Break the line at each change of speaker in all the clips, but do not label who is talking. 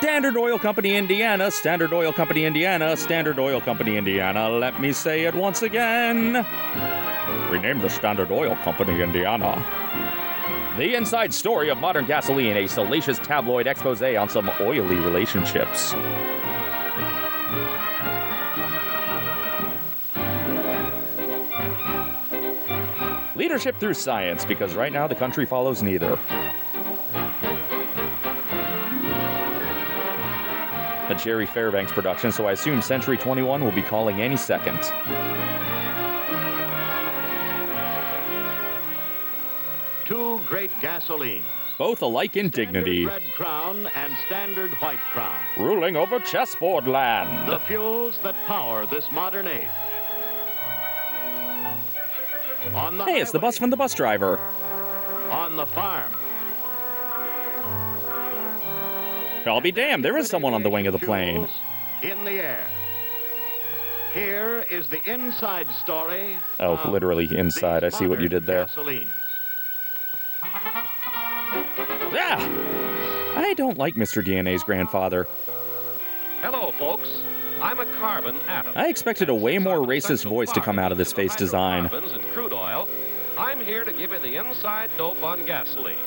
Standard Oil Company, Indiana, Standard Oil Company, Indiana, Standard Oil Company, Indiana. Let me say it once again. Rename the Standard Oil Company, Indiana. The inside story of modern gasoline, a salacious tabloid expose on some oily relationships. Leadership through science, because right now the country follows neither. A Jerry Fairbanks production, so I assume Century 21 will be calling any second.
Two great gasolines.
Both alike in dignity.
Standard Red Crown and Standard White Crown.
Ruling over chessboard land.
The fuels that power this modern age. On the
Hey, it's the bus from the bus driver.
On the farm.
I'll be damned, there is someone on the wing of the plane.
In the air. Here is the inside story.
Oh, literally inside. I see what you did there.
Gasoline.
Yeah! I don't like Mr. DNA's grandfather.
Hello, folks. I'm a carbon atom.
I expected a way more racist voice to come out of this face design.
Hydrocarbons and crude oil. I'm here to give you the inside dope on gasoline.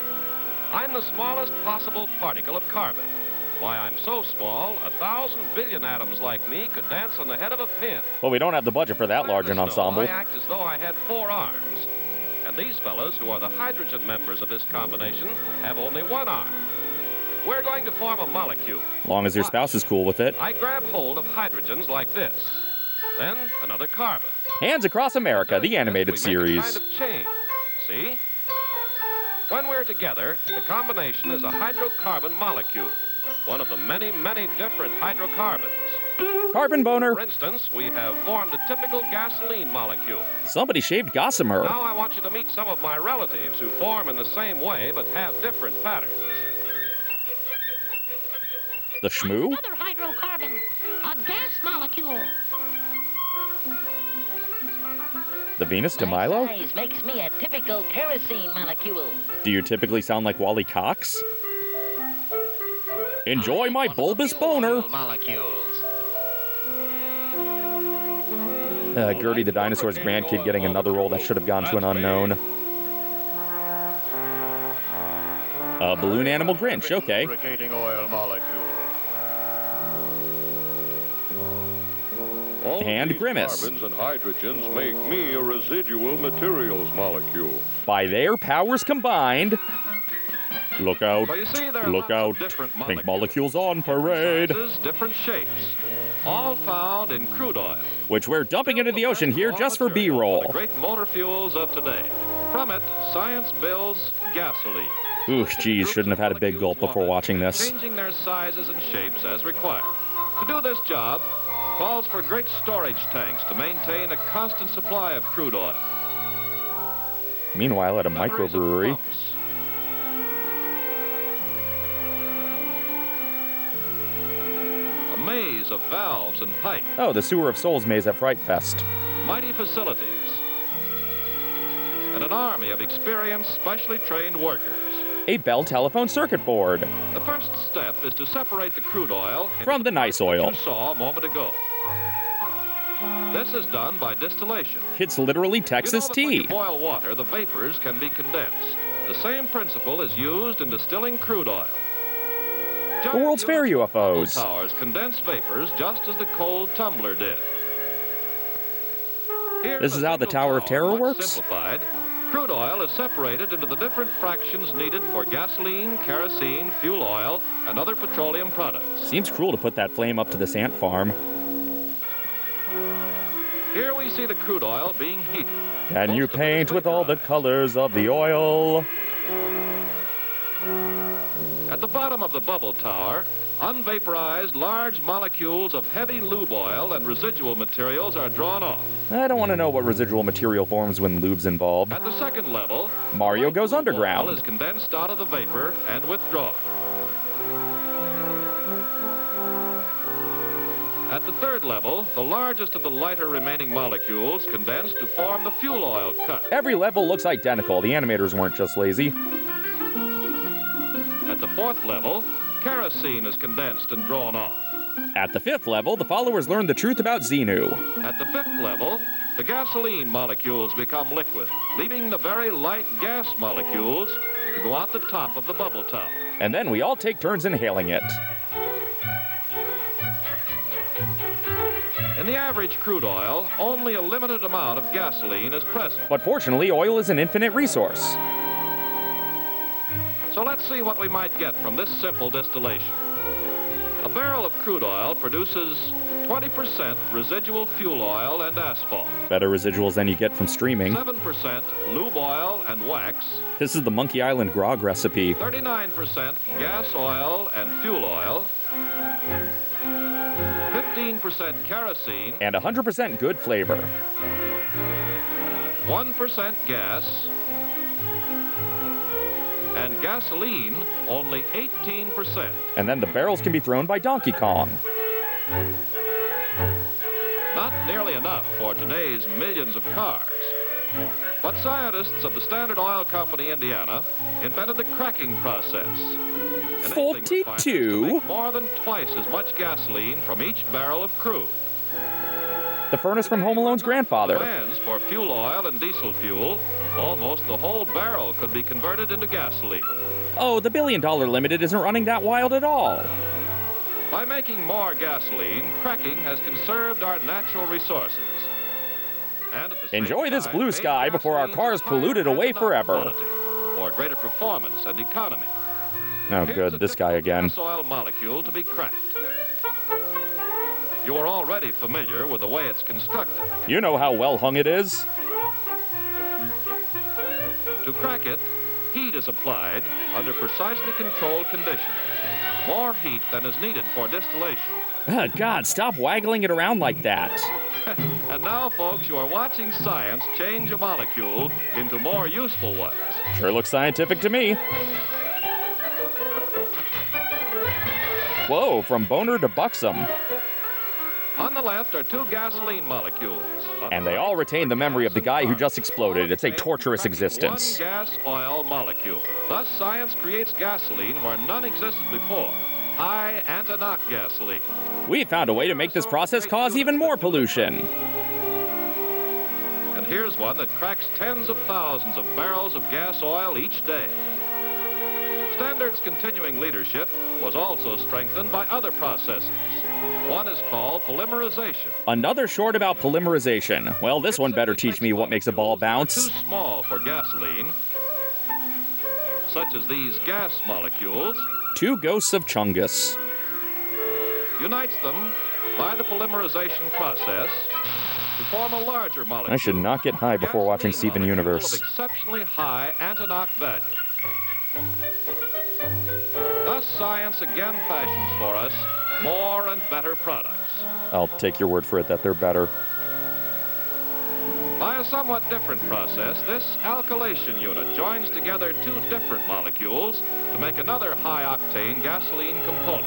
I'm the smallest possible particle of carbon. Why I'm so small, 1,000 billion atoms like me could dance on the head of a pin.
Well, we don't have the budget for that large an ensemble.
I act as though I had 4 arms. And these fellows, who are the hydrogen members of this combination, have only 1 arm. We're going to form a molecule.
Long as your spouse is cool with it.
I grab hold of hydrogens like this. Then another carbon.
Hands Across America, the animated series.
Kind of chain. See? When we're together, the combination is a hydrocarbon molecule. One of the many, many different hydrocarbons.
Carbon boner.
For instance, we have formed a typical gasoline molecule.
Somebody shaved gossamer.
Now I want you to meet some of my relatives who form in the same way but have different patterns.
The Shmoo?
Another hydrocarbon, a gas molecule.
The Venus de Milo?
My size makes me a typical kerosene molecule.
Do you typically sound like Wally Cox? Enjoy my bulbous boner.
Molecules.
Gertie the dinosaur's grandkid getting another role that should have gone to an unknown. Balloon Animal Grinch, okay.
Lubricating oil molecule.
And Grimace.
Carbons and hydrogens make me a residual materials molecule.
By their powers combined. Look out.
So you see, there are
Look
lots of
out.
different
Pink molecules on parade.
Sizes, different shapes, all found in crude oil.
Which we're dumping into the ocean here just for B-roll.
The great motor fuels of today. From it, science builds gasoline.
Ooh, geez, shouldn't have had a big gulp before watching this.
Changing their sizes and shapes as required. To do this job, calls for great storage tanks to maintain a constant supply of crude oil.
Meanwhile, at a
Batteries of
microbrewery.
pumps. A maze of valves and pipes.
Oh, the Sewer of Souls maze at Fright Fest.
Mighty facilities. And an army of experienced, specially trained workers.
A Bell telephone circuit board.
The first step is to separate the crude oil
From the nice oil.
you saw a moment ago. This is done by distillation.
It's literally
You know
Texas
that when you
tea.
boil water, the vapors can be condensed. The same principle is used in distilling crude oil.
The World's Fair UFOs.
Towers condense vapors just as the cold tumbler did. Here's
This is
a
how the
single
Tower of
tower,
Terror
much
works?
Simplified. Crude oil is separated into the different fractions needed for gasoline, kerosene, fuel oil, and other petroleum products.
Seems cruel to put that flame up to this ant farm.
Here we see the crude oil being heated.
Can you
Most of it is
paint with all the
vaporized.
colors of the oil?
At the bottom of the bubble tower, unvaporized large molecules of heavy lube oil and residual materials are drawn off.
I don't want to know what residual material forms when lube's involved.
At the second level,
Mario
white
goes
lube
underground.
oil is condensed out of the vapor and withdrawn. At the third level, the largest of the lighter remaining molecules condensed to form the fuel oil cut.
Every level looks identical. The animators weren't just lazy.
At the fourth level, kerosene is condensed and drawn off.
At the 5th level, the followers learn the truth about Xenu.
At the 5th level, the gasoline molecules become liquid, leaving the very light gas molecules to go out the top of the bubble tower.
And then we all take turns inhaling it.
In the average crude oil, only a limited amount of gasoline is present.
But fortunately, oil is an infinite resource.
So let's see what we might get from this simple distillation. A barrel of crude oil produces 20% residual fuel oil and asphalt,
Better residuals than you get from streaming.
7% lube oil and wax,
This is the Monkey Island grog recipe.
39% gas oil and fuel oil, 15% kerosene,
And 100% good flavor.
1% gas, and gasoline only 18%.
And then the barrels can be thrown by Donkey Kong.
Not nearly enough for today's millions of cars. But scientists of the Standard Oil Company, Indiana, invented the cracking process. enabling refiners to
42?
make more than twice as much gasoline from each barrel of crude.
The furnace from Home Alone's grandfather.
Plans for fuel oil and diesel fuel, almost the whole barrel could be converted into gasoline.
Oh, the $1 billion limited isn't running that wild at all.
By making more gasoline, cracking has conserved our natural resources. And at the same
Enjoy this
time,
blue
made
sky before our
gasoline
cars
higher
pollute it away
enough
forever.
quality for greater performance and economy.
Oh,
Here's
good,
a
this guy
typical
again.
gas oil molecule to be cracked. You are already familiar with the way it's constructed.
You know how well hung it is.
To crack it, heat is applied under precisely controlled conditions. More heat than is needed for distillation.
Oh, God, stop waggling it around like that.
And now, folks, you are watching science change a molecule into more useful ones.
Sure looks scientific to me. Whoa, from boner to buxom.
On the left are two gasoline molecules. On
And
the
they
right,
all retain the memory of the guy who just exploded. It's a torturous existence.
One gas oil molecule. Thus, science creates gasoline where none existed before. High Antonoc gasoline.
We found a way to make this process cause even more pollution.
And here's one that cracks tens of thousands of barrels of gas oil each day. Standard's continuing leadership was also strengthened by other processes. One is called polymerization.
Another short about polymerization. Well, this one better teach me what makes a ball bounce.
Too small for gasoline, such as these gas molecules,
Two ghosts of Chungus.
unites them by the polymerization process to form a larger molecule.
I should not get high before watching
Gasoline
Steven
molecule
Universe.
Of exceptionally high Antonoc value. Thus, science again fashions for us more and better products.
I'll take your word for it that they're better.
By a somewhat different process, this alkylation unit joins together two different molecules to make another high-octane gasoline component.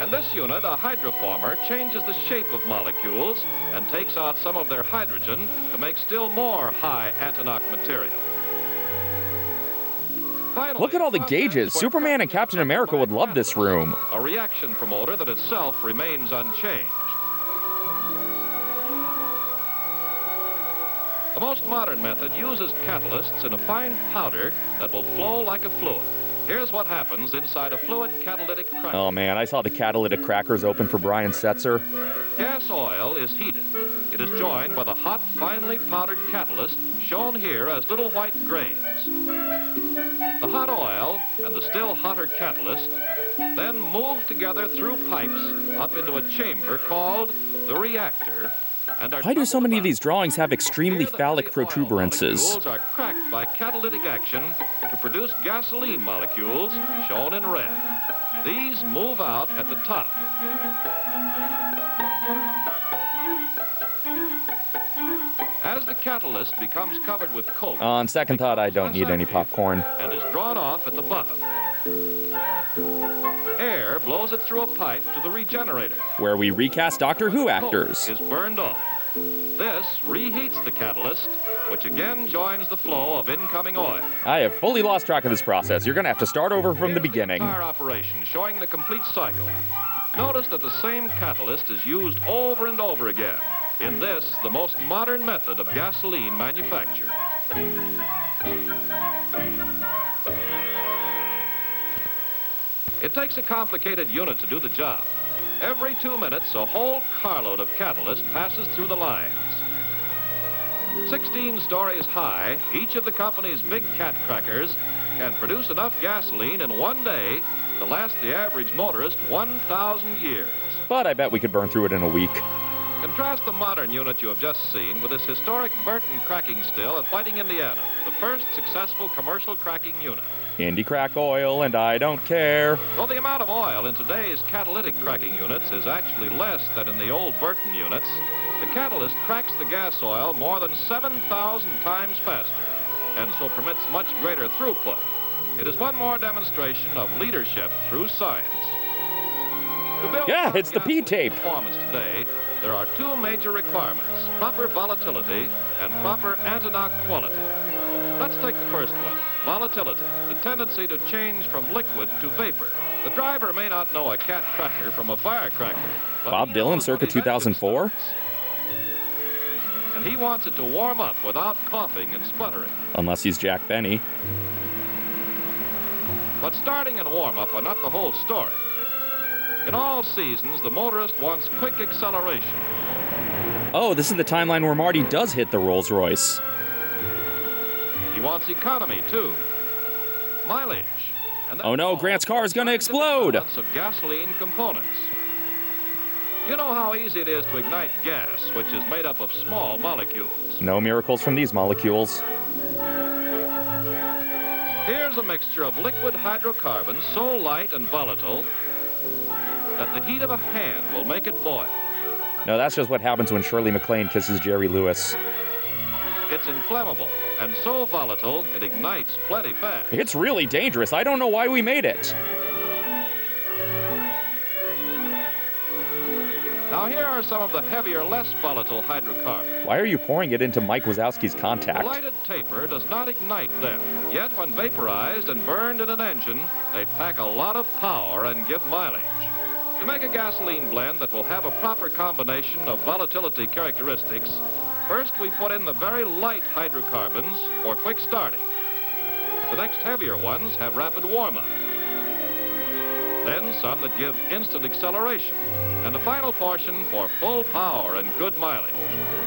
And this unit, a hydroformer, changes the shape of molecules and takes out some of their hydrogen to make still more high Antonoc material. Finally,
Look at all the
process
gauges.
where
Superman and
cracking is
Captain America would love this room.
a reaction promoter that itself remains unchanged. The most modern method uses catalysts in a fine powder that will flow like a fluid. Here's what happens inside a fluid catalytic cracker.
Oh man, I saw the catalytic crackers open for Brian Setzer.
Gas oil is heated. It is joined by the hot, finely powdered catalyst shown here as little white grains. The hot oil and the still hotter catalyst then move together through pipes up into a chamber called the reactor. And are
Why do so
tumbled
many of
about.
these drawings have extremely
Here, the
phallic
heavy oil
protuberances?
molecules are cracked by catalytic action to produce gasoline molecules shown in red. These move out at the top. As the catalyst becomes covered with coke,
On second thought, I don't need any popcorn.
and is drawn off at the bottom. Air blows it through a pipe to the regenerator.
Where we recast Doctor Who
Coke
actors.
is burned off. This reheats the catalyst which again joins the flow of incoming oil.
I have fully lost track of this process. You're going to have to start over from the
Here's
beginning.
The entire operation showing the complete cycle. Notice that the same catalyst is used over and over again in this, the most modern method of gasoline manufacture. It takes a complicated unit to do the job. Every 2 minutes, a whole carload of catalyst passes through the lines. 16 stories high, each of the company's big cat crackers can produce enough gasoline in 1 day to last the average motorist 1,000 years.
But I bet we could burn through it in a week.
Contrast the modern unit you have just seen with this historic Burton cracking still at Whiting, Indiana, the first successful commercial cracking unit.
Indy crack oil, and I don't care.
Though the amount of oil in today's catalytic cracking units is actually less than in the old Burton units, the catalyst cracks the gas oil more than 7,000 times faster, and so permits much greater throughput. It is one more demonstration of leadership through science. To build
Yeah, it's the
gasoline
P-tape.
performance today, there are two major requirements: proper volatility and proper anti-knock quality. Let's take the first one, volatility, the tendency to change from liquid to vapor. The driver may not know a cat cracker from a firecracker. but
Bob
he
Dylan,
knows
circa
what his engine
2004?
starts. And he wants it to warm up without coughing and sputtering.
Unless he's Jack Benny.
But starting and warm-up are not the whole story. In all seasons, the motorist wants quick acceleration.
Oh, this is the timeline where Marty does hit the Rolls Royce.
He wants economy, too. Mileage. And
Oh no, Grant's car is gonna explode.
Of gasoline components. You know how easy it is to ignite gas, which is made up of small molecules.
No miracles from these molecules.
Here's a mixture of liquid hydrocarbons so light and volatile that the heat of a hand will make it boil.
No, that's just what happens when Shirley MacLaine kisses Jerry Lewis.
It's inflammable and so volatile it ignites plenty fast.
It's really dangerous. I don't know why we made it.
Now here are some of the heavier, less volatile hydrocarbons.
Why are you pouring it into Mike Wazowski's
A
contact?
lighted taper does not ignite them. Yet when vaporized and burned in an engine, they pack a lot of power and give mileage. To make a gasoline blend that will have a proper combination of volatility characteristics, first we put in the very light hydrocarbons for quick starting. The next heavier ones have rapid warm-up. Then some that give instant acceleration. And the final portion for full power and good mileage.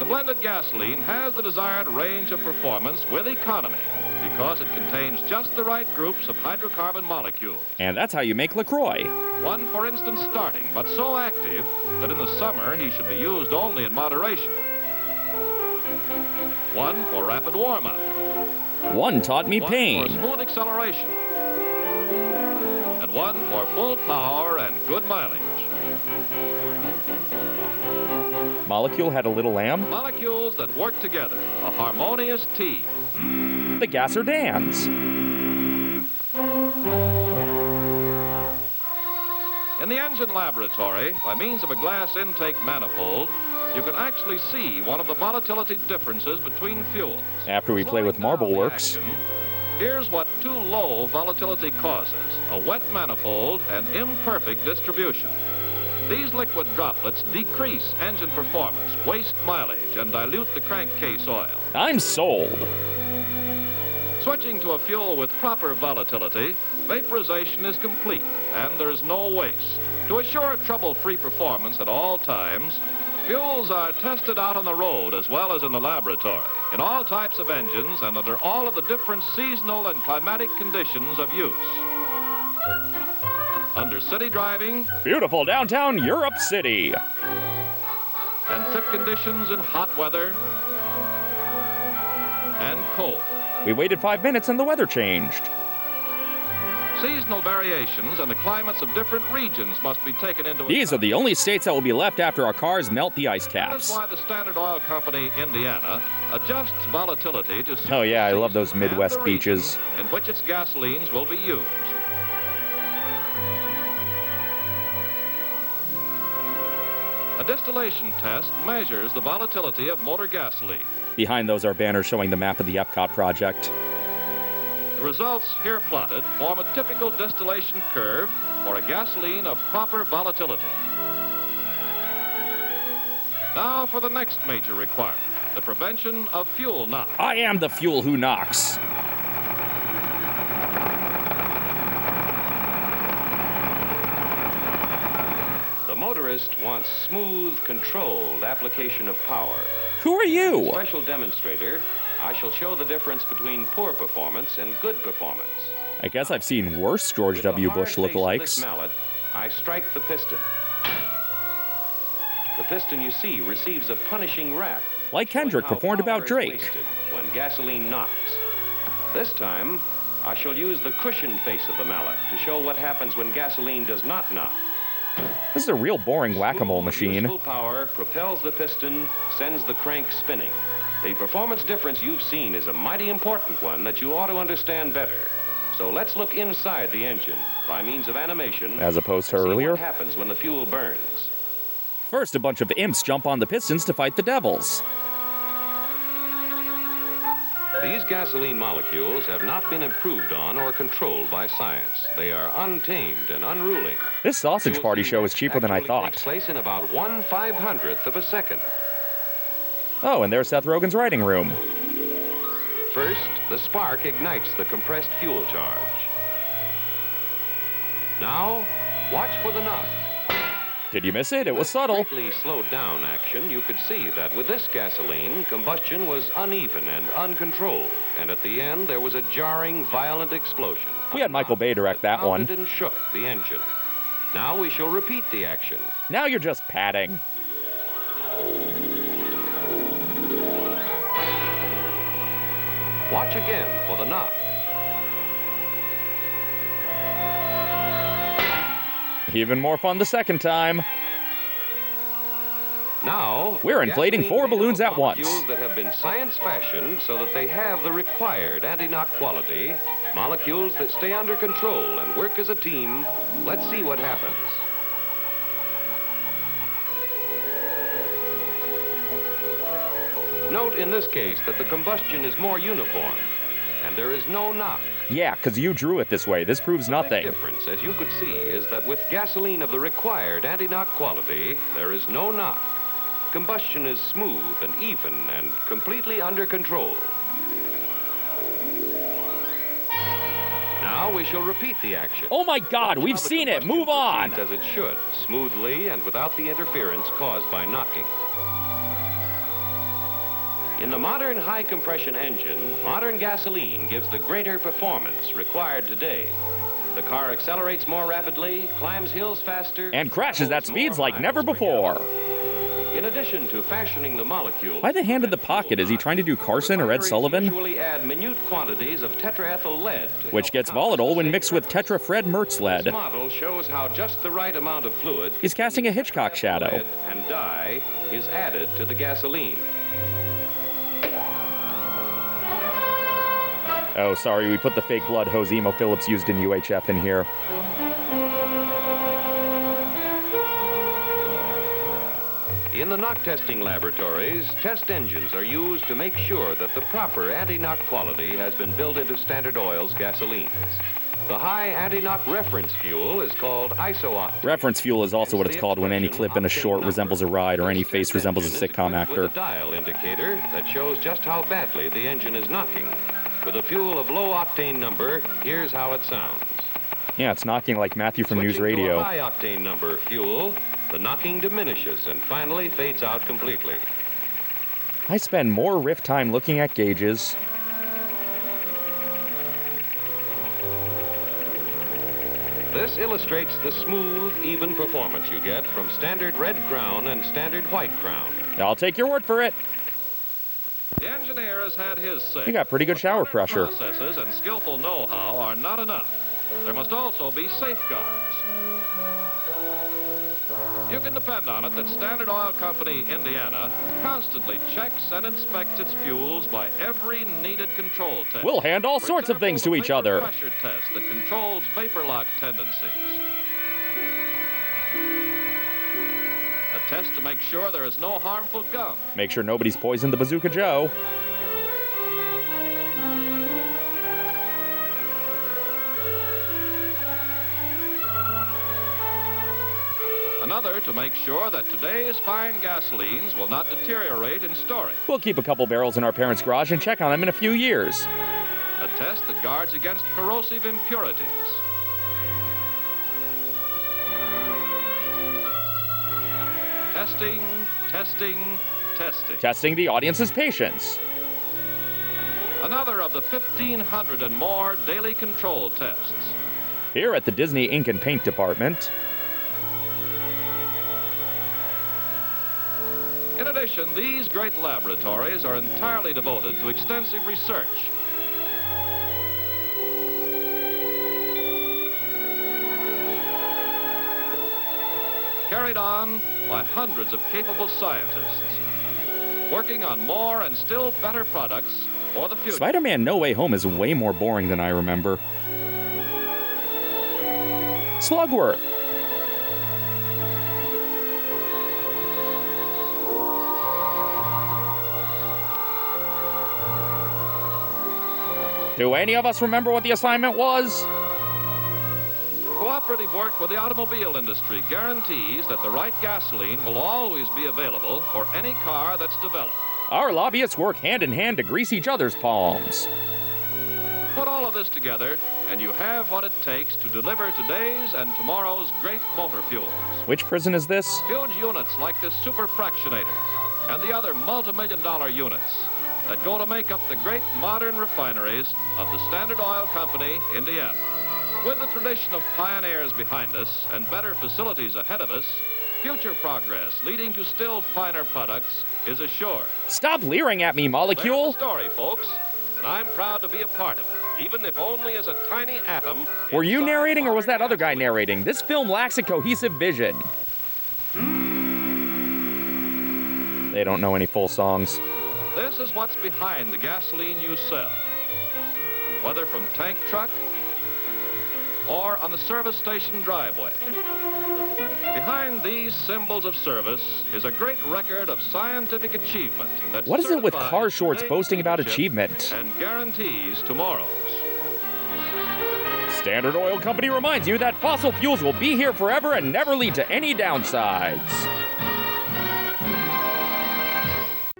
The blended gasoline has the desired range of performance with economy because it contains just the right groups of hydrocarbon molecules.
And that's how you make LaCroix.
One for instant starting, but so active that in the summer he should be used only in moderation. One for rapid warm-up.
One taught me
One
pain.
for smooth acceleration. And one for full power and good mileage.
Molecule had a little lamb.
Molecules that work together, a harmonious team.
The gasser dance.
In the engine laboratory, by means of a glass intake manifold, you can actually see one of the volatility differences between fuels.
After we play with
Slowing down
Marble
the
Works.
action, here's what too low volatility causes: a wet manifold and imperfect distribution. These liquid droplets decrease engine performance, waste mileage, and dilute the crankcase oil.
I'm sold.
Switching to a fuel with proper volatility, vaporization is complete and there's no waste. To assure trouble-free performance at all times, fuels are tested out on the road as well as in the laboratory, in all types of engines and under all of the different seasonal and climatic conditions of use. Under city driving
Beautiful downtown Europe City.
and trip conditions in hot weather and cold.
We waited 5 minutes and the weather changed.
Seasonal variations and the climates of different regions must be taken into account.
These are the only states that will be left after our cars melt the ice
That's
caps.
why the Standard Oil Company, Indiana, adjusts volatility to suit
Oh yeah, I
the
love those
season and
Midwest
the region
beaches.
in which its gasolines will be used. A distillation test measures the volatility of motor gasoline.
Behind those are banners showing the map of the Epcot project.
The results here plotted form a typical distillation curve for a gasoline of proper volatility. Now for the next major requirement, the prevention of fuel knock.
I am the fuel who knocks.
The motorist wants smooth, controlled application of power.
Who are you?
Special demonstrator, I shall show the difference between poor performance and good performance.
I guess I've seen worse George
With
W.
the hard
Bush
face of
lookalikes.
this mallet, I strike the piston. The piston, you see, receives a punishing rap.
Like Kendrick
showing how
performed
power
about
is
Drake.
wasted when gasoline knocks. This time, I shall use the cushion face of the mallet to show what happens when gasoline does not knock.
This is a real boring whack-a-mole
Smooth,
machine.
useful power propels the piston, sends the crank spinning. The performance difference you've seen is a mighty important one that you ought to understand better. So let's look inside the engine by means of animation.
As opposed to
and see
earlier.
what happens when the fuel burns.
First, a bunch of imps jump on the pistons to fight the devils.
These gasoline molecules have not been improved on or controlled by science. They are untamed and unruly.
This sausage party show is cheaper than I
Actually
thought.
takes place in about 1/500th of a second.
Oh, and there's Seth Rogen's writing room.
First, the spark ignites the compressed fuel charge. Now, watch for the knock.
Did you miss it? It was subtle.
Greatly slowed down action, you could see that with this gasoline, combustion was uneven and uncontrolled, and at the end there was a jarring, violent explosion.
We had Michael Bay direct that one.
Pounded and shook the engine. Now we shall repeat the action.
Now you're just padding.
Watch again for the knock.
Even more fun the second time.
Now,
We're inflating
gasoline
4
made up
balloons
of
at once.
molecules that have been science-fashioned so that they have the required anti-knock quality, molecules that stay under control and work as a team. Let's see what happens. Note in this case that the combustion is more uniform, and there is no knock.
Yeah, because you drew it this way. This proves
The
nothing.
big difference, as you could see, is that with gasoline of the required anti-knock quality, there is no knock. Combustion is smooth and even and completely under control. Now we shall repeat the action.
Oh my God,
Watch
we've
how the
seen it.
combustion
Move on.
proceeds as it should, smoothly and without the interference caused by knocking. In the modern high-compression engine, modern gasoline gives the greater performance required today. The car accelerates more rapidly, climbs hills faster,
And crashes at
pulls
speeds
more
like never
miles per
before.
gallon. In addition to fashioning the molecule...
Why the hand in the pocket? Is he trying to do Carson or Ed Sullivan?
Usually add minute quantities of tetraethyl lead, to
Which
help
gets volatile when
compensate
mixed with
for
tetrafred Mertz lead.
This model shows how just the right amount of fluid...
He's casting a Hitchcock shadow.
lead and dye is added to the gasoline.
Oh, sorry, we put the fake blood hose Emo Phillips used in UHF in here.
In the knock testing laboratories, test engines are used to make sure that the proper anti-knock quality has been built into Standard Oil's gasolines. The high anti-knock reference fuel is called iso-octane.
Reference fuel is also what it's called when any clip in a short resembles a ride or any face resembles a sitcom actor.
With a dial indicator that shows just how badly the engine is knocking. With a fuel of low octane number, here's how it sounds.
Yeah, it's knocking like Matthew from News
Switching to
Radio.
a high octane number fuel, the knocking diminishes and finally fades out completely.
I spend more riff time looking at gauges.
This illustrates the smooth, even performance you get from standard red crown and standard white crown.
I'll take your word for it.
The engineer has had his say.
You got pretty good shower
Modern
pressure.
Processes and skillful know-how are not enough. There must also be safeguards. You can depend on it that Standard Oil Company, Indiana, constantly checks and inspects its fuels by every needed control test.
We'll hand all
For
sorts of
example,
things to
the
each
vapor
other.
Pressure test that controls vapor lock tendencies. A test to make sure there is no harmful gum.
Make sure nobody's poisoned the Bazooka Joe.
Another to make sure that today's fine gasolines will not deteriorate in storage.
We'll keep a couple barrels in our parents' garage and check on them in a few years.
A test that guards against corrosive impurities. Testing, testing, testing.
Testing the audience's patience.
Another of the 1,500 and more daily control tests.
Here at the Disney Ink and Paint Department.
In addition, these great laboratories are entirely devoted to extensive research. Carried on by hundreds of capable scientists, working on more and still better products for the future.
Spider-Man No Way Home is way more boring than I remember. Slugworth. Do any of us remember what the assignment was?
Cooperative work with the automobile industry guarantees that the right gasoline will always be available for any car that's developed.
Our lobbyists work hand in hand to grease each other's palms.
Put all of this together, and you have what it takes to deliver today's and tomorrow's great motor fuels.
Which prison is this?
Huge units like this super fractionator and the other multi-million-dollar units that go to make up the great modern refineries of the Standard Oil Company, Indiana. With the tradition of pioneers behind us and better facilities ahead of us, future progress leading to still finer products is assured.
Stop leering at me, Molecule!
There's the story, folks, and I'm proud to be a part of it, even if only as a tiny atom.
Were you narrating, or was that other guy narrating? This film lacks a cohesive vision. They don't know any full songs.
This is what's behind the gasoline you sell. Whether from tank truck or on the service station driveway. Behind these symbols of service is a great record of scientific achievement that
What is it with
certifies
car shorts
today's
boasting about
leadership
achievement?
and guarantees tomorrow's.
Standard Oil Company reminds you that fossil fuels will be here forever and never lead to any downsides.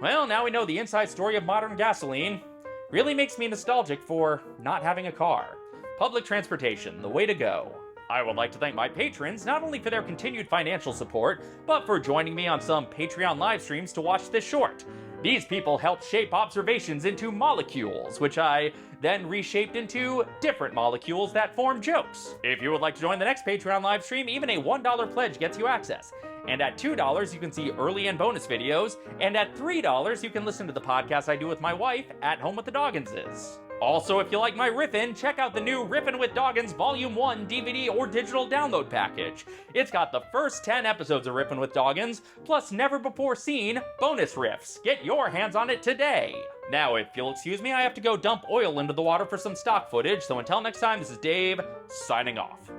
Well, now we know the inside story of modern gasoline. Really makes me nostalgic for not having a car. Public transportation, the way to go. I would like to thank my patrons, not only for their continued financial support, but for joining me on some Patreon live streams to watch this short. These people helped shape observations into molecules, which I then reshaped into different molecules that form jokes. If you would like to join the next Patreon live stream, even a $1 pledge gets you access. And at $2, you can see early and bonus videos. And at $3, you can listen to the podcast I do with my wife, At Home with the Dogganses. Also, if you like my Riffin, check out the new Riffin with Doggans Volume 1 DVD or digital download package. It's got the first 10 episodes of Riffin with Doggans, plus never-before-seen bonus riffs. Get your hands on it today! Now, if you'll excuse me, I have to go dump oil into the water for some stock footage, so until next time, this is Dave, signing off.